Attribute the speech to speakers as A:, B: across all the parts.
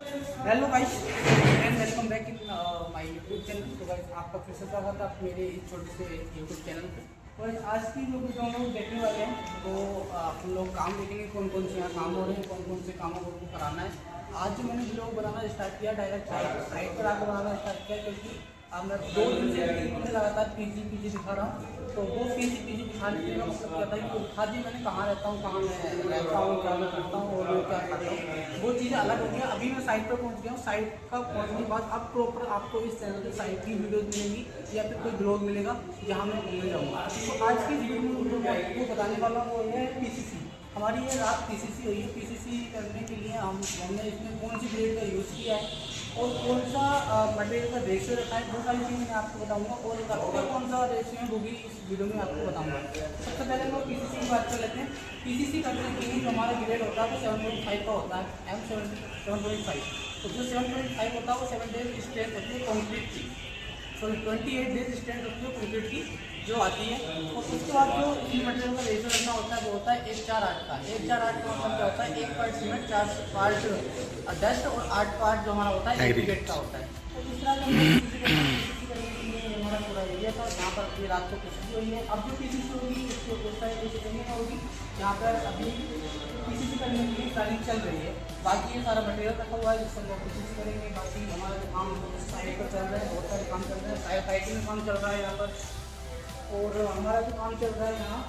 A: Hello guys and welcome back in my YouTube channel. तो guys आपका फिर से स्वागत है मेरे इस छोटे से यूट्यूब चैनल पे। और आज की वीडियो जो हम लोग देखने वाले हैं तो हम लोग काम देखेंगे कौन कौन से यहाँ काम हो रहे हैं, कौन कौन से कामों को कराना है। आज जो मैंने वीडियो बनाना स्टार्ट किया डायरेक्ट साइड पर आकर बनाना स्टार्ट किया, क्योंकि अब मैं 2 दिन से लगातार पीजी दिखा रहा हूँ। तो वो पीजी दिखाने के मतलब क्या था कि दिखा दी मैंने कहाँ रहता हूँ, कहाँ मैं रहता हूँ, क्या मैं करता हूँ और क्या करता हूँ, वो चीज़ें अलग हो गई। अभी मैं साइट पर पहुँच गया हूँ। साइट का पहुँचने के बाद अब प्रॉपर आपको इस चैनल पर साइट की वीडियोज मिलेंगी या फिर कोई ब्लॉग मिलेगा जहाँ मैं घूमने जाऊँगा। तो आज की वीडियो में मैं आपको बताने वाला हूँ वो है पीसीसी। हमारी ये रात पीसीसी हुई है। पीसीसी करने के लिए हमने इसमें कौन सी ग्रेड का यूज़ किया है और कौन सा मटेरियल का रेशियो रखा है, वो सारी चीज़ें मैं आपको बताऊंगा। और इसका कौन सा रेशियो है वो भी इस वीडियो में आपको बताऊंगा। सबसे पहले हम पीसीसी की बात कर लेते हैं। पीसीसी करने के लिए जो हमारा ग्रेड होता है वो 7.5 का होता है, M7.5। तो जो 7.5 होता है वो 7 डेज स्ट्रेंथ होती है कंक्रीट की, सॉरी 28 डेज स्ट्रेंथ होती है कंक्रीट की जो आती है। और उसके बाद जो इस मटेरियल का रेशियो रखना होता है वो होता है 1:4:8 का। 1:4:8 का मतलब क्या होता है, 1 पार्ट सीमेंट, 4 पार्ट डस्ट और 8 पार्ट जो हमारा होता है एग्रीगेट का होता है। तो इस तरह से हमारा पूरा एरिया था जहाँ पर अभी रात को पीसीसी हुई है। अब जो पीसीसी होगी उसको उस साइड करनी होगी जहाँ पर अभी पीसीसी करने की तारीख चल रही है। बाकी ये सारा मटेरियल रखा हुआ है जिससे हम लोग पीसीसी करेंगे। बाकी हमारा जो काम साइड पर चल रहा है, बहुत सारे काम चल रहे हैं। साइटिंग में काम चल रहा है यहाँ पर, और हमारा जो काम चल रहा है यहाँ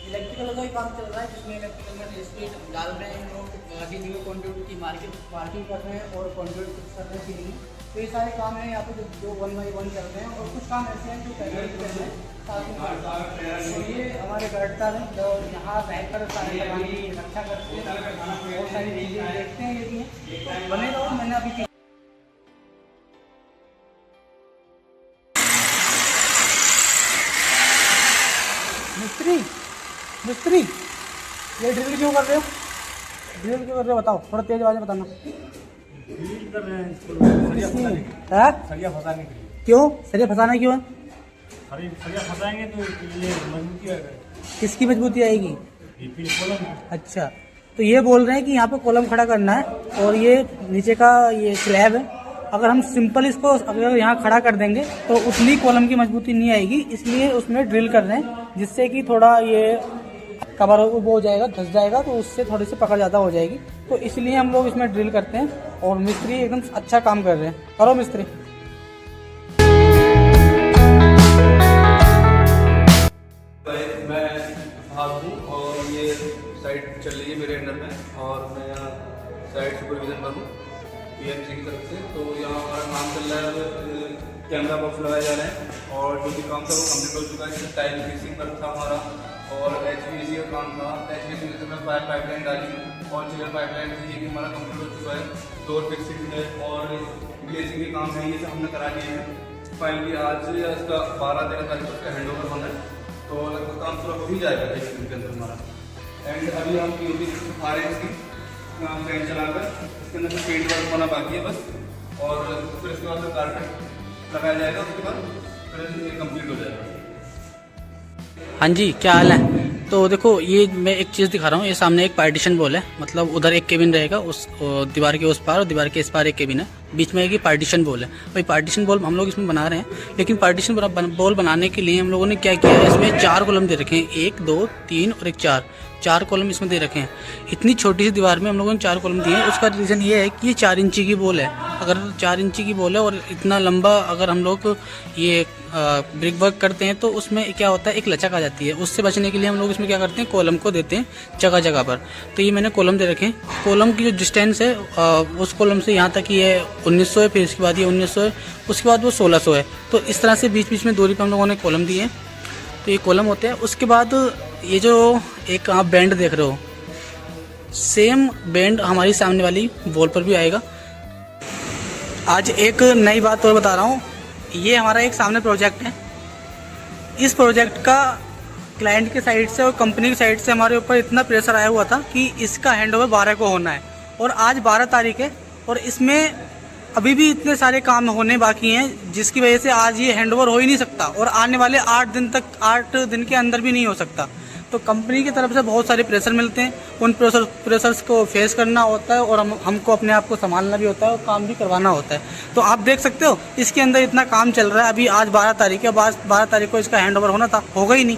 A: इलेक्ट्रिकल का ही काम चल रहा है, जिसमें इलेक्ट्रिकल में स्पीड डाल रहे हैं लोग, अभी न्यू कॉन्ट्रीब्यूट की मार्किंग कर रहे हैं और कॉन्ट्रीब्यूट कर रहे हैं सीलिंग। तो ये सारे काम हैं यहाँ पे जो 1 बाई 1 चल रहे हैं। और कुछ काम ऐसे हैं जो पहले कर रहे हैं साथ। तो ये हमारे गढ़तार हैं जो यहाँ रहकर सारे लगाने की रक्षा करते हैं, बहुत सारी चीज़ें देखते हैं। ये भी हैं तो बने रहो। मैंने अभी मिस्त्री ये ड्रिल क्यों कर रहे हो? ड्रिल क्यों कर रहे हो बताओ, थोड़ा तेज आवाज में बताना।
B: ड्रिल कर रहे हैं सरिया फंसाने के लिए।
A: क्यों सरिया फंसाना क्यों है?
B: सरिया फंसाएंगे तो ये मजबूती आएगा।
A: किसकी मजबूती आएगी?
B: ये फिर कॉलम।
A: अच्छा, तो ये बोल रहे हैं कि यहाँ पे कॉलम खड़ा करना है और ये नीचे का ये स्लैब है। अगर हम सिंपल इसको अगर यहाँ खड़ा कर देंगे तो उतनी कॉलम की मजबूती नहीं आएगी, इसलिए उसमें ड्रिल कर रहे हैं जिससे कि थोड़ा ये कवर वो हो जाएगा, धस जाएगा, तो उससे थोड़ी सी पकड़ ज़्यादा हो जाएगी। तो इसलिए हम लोग इसमें ड्रिल करते हैं और मिस्त्री एकदम अच्छा काम कर रहे हैं। करो मिस्त्री।
C: मैं हाथ हूँ और ये साइट चल रही है मेरे अंडर में और मैं यहाँ साइट सुपरविजन पर हूँ पीएमसी की तरफ से। तो यहाँ हमारा काम चल रहा है, कैमरा बॉक्स लगाए जा रहे हैं और जो भी काम था वो कम्प्लीट हो चुका है। जैसे टाइल फिक्सिंग पर था हमारा और HVAC का काम था। HVAC में मैं फायर पाइपलाइन डाली और चिलर पाइपलाइन थी, ये भी हमारा कम्प्लीट हो चुका है। डोर फिक्सिंग है और ग्लेजिंग के काम है, ये सब हमने करा लिए हैं। फाइनली आज इसका 12-13 तारीख तक हैंड ओवर होना है, तो लगभग काम पूरा हो ही जाएगा एक दिन के अंदर हमारा। एंड अभी हम POP आ रहे हैं इसकी फैन चलाकर, इसके अंदर से पेंट वर्क होना बाकी है बस। और फिर इसके बाद कारपेट लगाया जाएगा, उसके बाद फिर ये कंप्लीट हो जाएगा।
A: हाँ जी, क्या हाल है? तो देखो ये मैं एक चीज़ दिखा रहा हूँ। ये सामने एक पार्टीशन वॉल है, मतलब उधर एक केबिन रहेगा, उस दीवार के उस पार और दीवार के इस पार एक केबिन है, बीच में एक पार्टीशन वॉल है। भाई पार्टीशन वॉल हम लोग इसमें बना रहे हैं, लेकिन पार्टीशन वॉल बनाने के लिए हम लोगों ने क्या किया है, इसमें 4 कॉलम दे रखे हैं, 1, 2, 3 और एक 4 कॉलम इसमें दे रखे हैं। इतनी छोटी सी दीवार में हम लोगों ने 4 कॉलम दिए हैं। उसका रीज़न ये है कि ये 4 इंची की वॉल है। अगर 4 इंची की वॉल है और इतना लंबा अगर हम लोग ये ब्रिक वर्क करते हैं तो उसमें क्या होता है, एक लचक आ जाती है। उससे बचने के लिए हम लोग इसमें क्या करते हैं, कॉलम को देते हैं जगह जगह पर। तो ये मैंने कॉलम दे रखे हैं। कॉलम की जो डिस्टेंस है उस कॉलम से यहाँ तक ये 1900 है, फिर इसके बाद ये 1900 है, उसके बाद वो 1600 है। तो इस तरह से बीच बीच में दूरी पर हम लोगों ने कॉलम दिए हैं। तो ये कॉलम होते हैं। उसके बाद ये जो एक आप बैंड देख रहे हो, सेम बैंड हमारी सामने वाली वॉल पर भी आएगा। आज एक नई बात और बता रहा हूँ। ये हमारा एक सामने प्रोजेक्ट है। इस प्रोजेक्ट का क्लाइंट के साइड से और कंपनी की साइड से हमारे ऊपर इतना प्रेशर आया हुआ था कि इसका हैंडओवर 12 को होना है और आज 12 तारीख है और इसमें अभी भी इतने सारे काम होने बाकी हैं, जिसकी वजह से आज ये हैंडओवर हो ही नहीं सकता और आने वाले 8 दिन के अंदर भी नहीं हो सकता। तो कंपनी की तरफ से बहुत सारे प्रेशर मिलते हैं, उन प्रेशर्स को फेस करना होता है और हमको अपने आप को संभालना भी होता है और काम भी करवाना होता है। तो आप देख सकते हो इसके अंदर इतना काम चल रहा है। अभी आज 12 तारीख है, 12 तारीख को इसका हैंड ओवर होना था, होगा ही नहीं।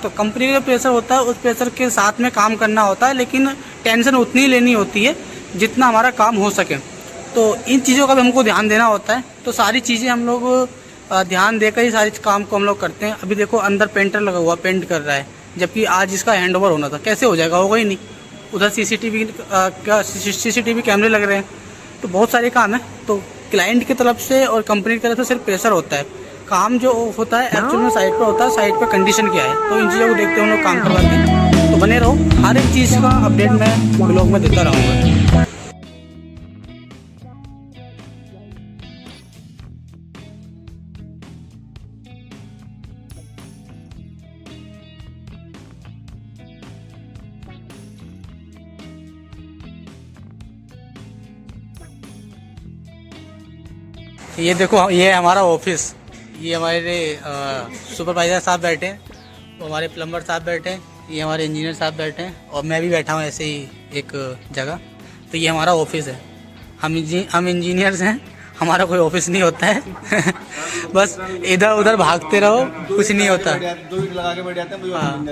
A: तो कंपनी का जो प्रेशर होता है उस प्रेशर के साथ में काम करना होता है, लेकिन टेंशन उतनी ही लेनी होती है जितना हमारा काम हो सके। तो इन चीज़ों का भी हमको ध्यान देना होता है। तो सारी चीज़ें हम लोग ध्यान देकर ही सारी काम को हम लोग करते हैं। अभी देखो अंदर पेंटर लगा हुआ पेंट कर रहा है, जबकि आज इसका हैंड ओवर होना था, कैसे हो जाएगा, होगा ही नहीं। उधर सीसीटीवी कैमरे लग रहे हैं, तो बहुत सारे काम है। तो क्लाइंट की तरफ से और कंपनी की तरफ से सिर्फ प्रेशर होता है, काम जो होता है एक्चुअल में साइट पर होता है, साइट पर कंडीशन क्या है। तो इन चीज़ों को देखते हम लोग काम करवाते हैं। तो बने रहो, हर एक चीज़ का अपडेट मैं ब्लॉग में देता रहूँगा। ये देखो, ये है हमारा ऑफिस, ये हमारे सुपरवाइज़र साहब बैठे हैं, वो हमारे प्लम्बर साहब बैठे हैं, ये हमारे इंजीनियर साहब बैठे हैं और मैं भी बैठा हूँ ऐसे ही एक जगह। तो ये हमारा ऑफिस है। हम इंजीनियर्स हैं, हमारा कोई ऑफिस नहीं होता है बस इधर उधर भागते रहो, कुछ नहीं होता। हाँ,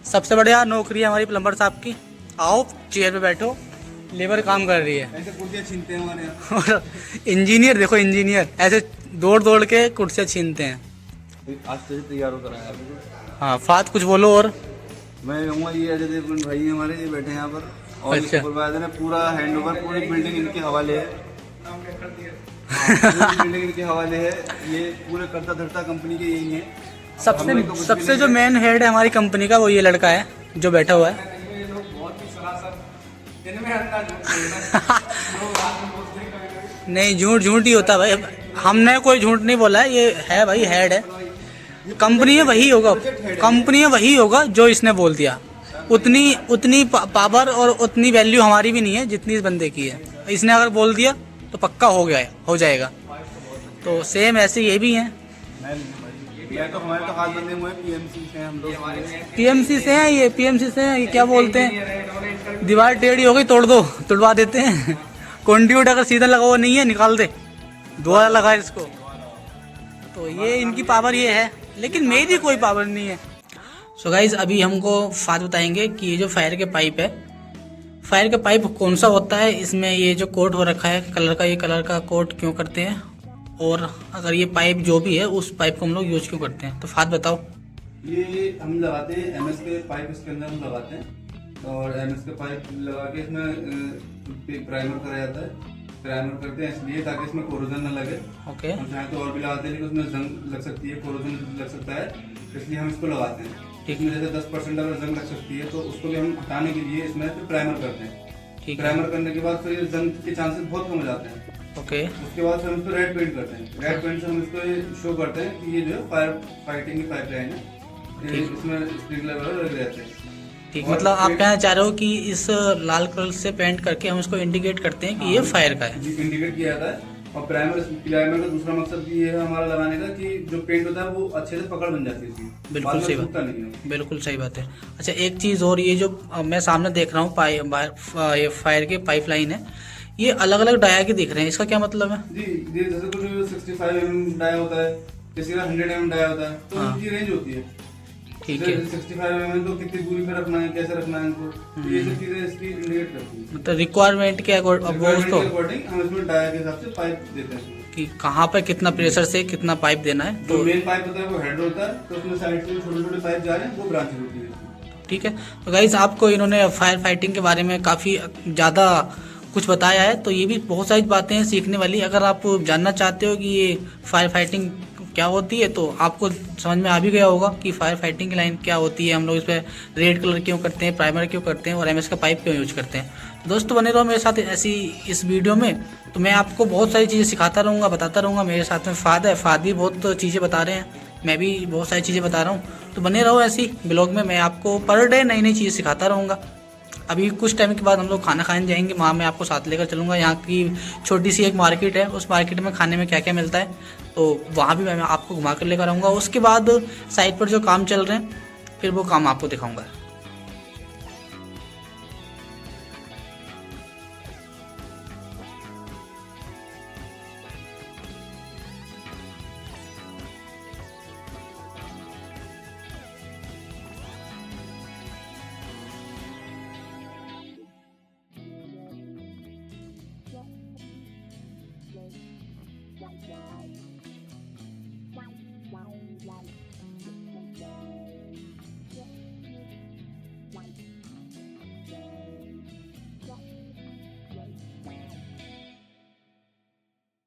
A: सबसे बढ़िया नौकरी है हमारी प्लम्बर साहब की। आओ चेयर पे बैठो, लेबर काम कर रही है।
C: ऐसे कुर्सियाँ छीनते हैं हमारे यहाँ।
A: और इंजीनियर देखो, इंजीनियर ऐसे दौड़ दौड़ के कुर्सियाँ छीनते हैं।
C: आज से तैयार होकर आया।
A: हाँ, फात कुछ बोलो। और
C: मैं कहूँगा ये अजय देवगन भाई हमारे, ये बैठे हैं यहाँ पर और
A: अच्छा।
C: सुपरवाइजर ने पूरा हैंड ओवर, पूरी बिल्डिंग इनके हवाले है। बिल्डिंग इनके हवाले है, ये पूरे करता धरता कंपनी के यही है।
A: सबसे जो मेन हेड है हमारी कंपनी का, वो ये लड़का है जो बैठा हुआ है। नहीं, झूठ ही होता भाई, हमने कोई झूठ नहीं बोला है। ये है भाई, हेड है कंपनी में, वही होगा, कंपनी में वही होगा जो इसने बोल दिया। उतनी पावर और उतनी वैल्यू हमारी भी नहीं है जितनी इस बंदे की है। इसने अगर बोल दिया तो पक्का हो जाएगा। तो सेम ऐसे ये भी हैं।
C: तो हमारे तो हाथ बंधे हुए पीएमसी से, हम लोग
A: पीएमसी से हैं। ये पीएमसी से हैं, ये क्या बोलते हैं, दीवार टेढ़ी हो गई तोड़ दो, तुड़वा देते हैं। कंड्यूट अगर सीधा लगा हुआ नहीं है, निकाल दे, दोबारा लगा इसको। तो ये इनकी पावर ये है, लेकिन मेरी कोई पावर नहीं है। सो गाइज, अभी हमको बात बताएंगे कि ये जो फायर के पाइप है, फायर का पाइप कौन सा होता है, इसमें ये जो कोट हो रखा है कलर का, ये कलर का कोट क्यों करते हैं, और अगर ये पाइप जो भी है उस पाइप को हम लोग यूज क्यों करते हैं। तो फात बताओ।
C: ये हम लगाते हैं एमएस के पाइप, इसके अंदर हम लगाते हैं और एमएस के पाइप लगा के इसमें प्राइमर करा जाता है। प्राइमर करते हैं इसलिए ताकि इसमें कोरोजन न लगे।
A: ओके।
C: हम चाहे तो और भी लगाते हैं, लेकिन उसमें जंग लग सकती है, कोरोजन लग सकता है, इसलिए हम इसको लगाते हैं। इसमें जैसे 10% अगर जंग लग सकती है तो उसको भी हम हटाने के लिए इसमें फिर प्राइमर करते हैं। ठीक है। प्राइमर करने के बाद फिर जंग के चांसेस बहुत कम हो जाते हैं। ओके। उसके बाद फिर हम इसको रेड पेंट करते हैं। रेड पेंट से हम इसको शो करते हैं कि ये जो है फायर फाइटिंग की पाइपलाइन है, इसमें स्प्रिंकलर वगैरह लग जाते हैं।
A: ठीक, मतलब आप कहना चाह रहे हो कि इस लाल कलर से पेंट करके हम इसको इंडिकेट करते हैं कि ये फायर का है।
C: जी, इंडिकेट किया जाता है। और प्राइमर का दूसरा मकसद ये है हमारा लगाने का कि जो पेंट होता है वो अच्छे से पकड़ बन जाती है उसकी।
A: बिल्कुल सही बात, बिल्कुल सही बात है। अच्छा, एक चीज़ और, ये जो मैं सामने देख रहा हूँ ये फायर के पाइपलाइन है, ये अलग अलग डाया के दिख रहे हैं, इसका क्या मतलब है?
C: जी, जैसे कुछ 65 mm डाया होता है, किसी का 100 mm डाया होता है, तो उनकी रेंज होती है। ठीक है। 65 mm तो कितनी दूरी पे रखना है, कैसे रखना है इनको, ये सब चीजें इसकी इंडिकेट करती है।
A: मतलब रिक्वायरमेंट के अकॉर्डिंग
C: हम इसमें डाया के हिसाब से पाइप देते हैं
A: कि कहाँ पर कितना प्रेशर से कितना पाइप देना है।
C: तो मेन पाइप होता है वो हेड होता है, तो उसमें साइड से छोटे छोटे पाइप जा रहे हैं, वो ब्रांचेस होती है।
A: ठीक है। तो गाइस, आपको इन्होंने फायर फाइटिंग के बारे में काफ़ी ज़्यादा कुछ बताया है, तो ये भी बहुत सारी बातें हैं सीखने वाली। अगर आप जानना चाहते हो कि ये फायर फाइटिंग क्या होती है तो आपको समझ में आ भी गया होगा कि फायर फाइटिंग की लाइन क्या होती है, हम लोग इस पर रेड कलर क्यों करते हैं, प्राइमर क्यों करते हैं और एमएस का पाइप क्यों यूज करते हैं। तो दोस्तों बने रहो मेरे साथ ऐसी इस वीडियो में, तो मैं आपको बहुत सारी चीज़ें सिखाता रहूँगा, बताता रहूँगा। मेरे साथ में फाद भी बहुत चीज़ें बता रहे हैं, मैं भी बहुत सारी चीज़ें बता रहा हूँ। तो बने रहो ऐसी ब्लॉग में, मैं आपको पर डे नई नई चीज़ें सिखाता रहूँगा। अभी कुछ टाइम के बाद हम लोग खाना खाने जाएंगे, वहाँ मैं आपको साथ लेकर चलूँगा। यहाँ की छोटी सी एक मार्केट है, उस मार्केट में खाने में क्या क्या मिलता है, तो वहाँ भी मैं आपको घुमा कर लेकर आऊँगा। उसके बाद साइट पर जो काम चल रहे हैं फिर वो काम आपको दिखाऊंगा।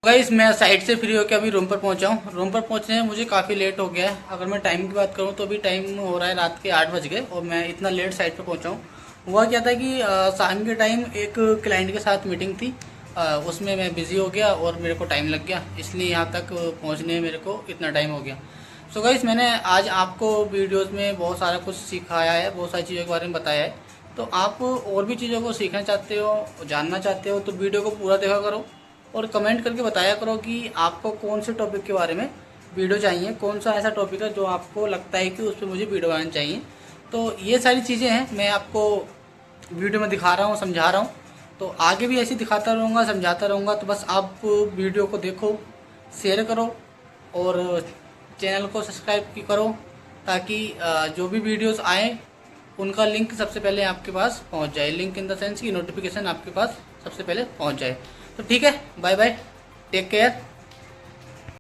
A: गाइस मैं साइड से फ्री होकर अभी रूम पर पहुंचा हूँ। रूम पर पहुंचने में मुझे काफ़ी लेट हो गया है। अगर मैं टाइम की बात करूँ तो अभी टाइम हो रहा है रात के 8 बज गए और मैं इतना लेट साइड पर पहुंचा हूँ। हुआ क्या था कि शाम के टाइम एक क्लाइंट के साथ मीटिंग थी, उसमें मैं बिज़ी हो गया और मेरे को टाइम लग गया, इसलिए यहाँ तक पहुँचने में मेरे को इतना टाइम हो गया। सो गाइस मैंने आज आपको वीडियोज़ में बहुत सारा कुछ सिखाया है, बहुत सारी चीज़ों के बारे में बताया है। तो आप और भी चीज़ों को सीखना चाहते हो, जानना चाहते हो तो वीडियो को पूरा देखा करो और कमेंट करके बताया करो कि आपको कौन से टॉपिक के बारे में वीडियो चाहिए, कौन सा ऐसा टॉपिक है जो आपको लगता है कि उस पर मुझे वीडियो बनानी चाहिए। तो ये सारी चीज़ें हैं मैं आपको वीडियो में दिखा रहा हूँ, समझा रहा हूँ। तो आगे भी ऐसे दिखाता रहूँगा, समझाता रहूँगा। तो बस आप वीडियो को देखो, शेयर करो और चैनल को सब्सक्राइब करो ताकि जो भी वीडियोस आएँ उनका लिंक सबसे पहले आपके पास पहुंच जाए। लिंक इन द सेंस की नोटिफिकेशन आपके पास सबसे पहले पहुंच जाए। तो ठीक है, बाय बाय, टेक केयर।